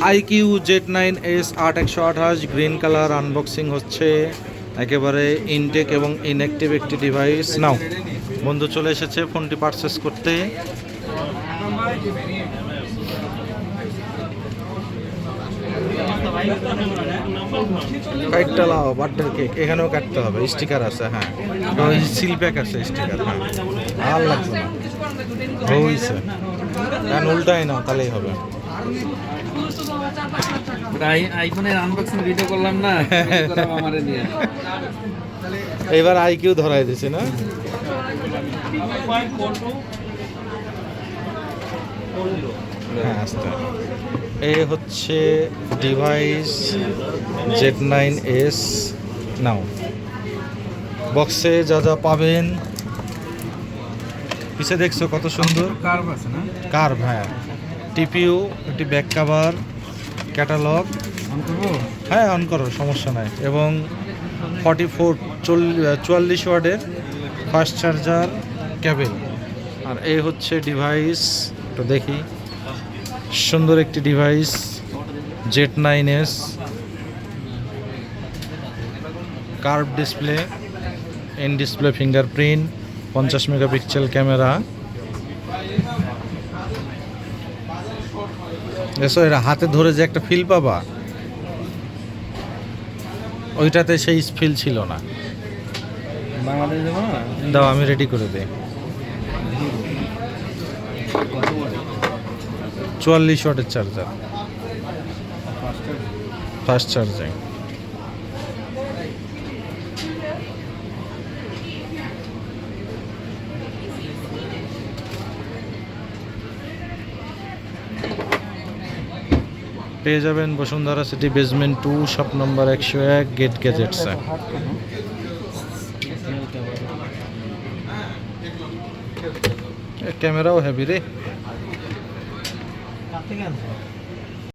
IQ Z9S 8128 green colour unboxing হচ্ছে। একেবারে intact এবং ইনঅ্যাক্টিভ একটি ডিভাইস। নাও বন্ধু চলে এসেছে ফোনটি পারচেস করতে। কাটতে লাও বার্থডে কেক এখানেও কাটতে হবে, স্টিকার আছে। হ্যাঁ ওই সিল প্যাক আছে, স্টিকার। হ্যাঁ আর লাগবে না, হইছে কারণ উল্টাই নাও তাহলেই হবে। আইফোনের আনবক্সিং ভিডিও করলাম না আমারে দিয়ে। এবার আইকিউ ধরাই দিছে না। হ্যাঁ আস্তে। এই হচ্ছে ডিভাইস Z9S। নাও বক্সে যা যা পাবেন, পিছে দেখছো কত সুন্দর কার্ভ আছে না? কার্ভ। হ্যাঁ টিপিউ, একটি ব্যাক কভার, ক্যাটালগ। অন করবো? হ্যাঁ অন করো, সমস্যা নাই। এবং 44 ওয়াটের ফাস্ট চার্জার কেবল। আর এই হচ্ছে ডিভাইস, তো দেখি সুন্দর একটি device Z9S। Curve display, in display fingerprint, 50 megapixel camera. এসো, এরা হাতে ধরে যে একটা ফিল পাবা, ওইটাতে সেই ফিল ছিল না। বাংলাদেশ দেবো না? দাও আমি রেডি করে দিই। 44 ওয়াটের চার্জার, ফাস্ট চার্জিং। পেয়ে যাবেন Bashundhara city basement 2 shop number 101 gate গ্যাজেটসে। ক্যামেরাও হেভি রে।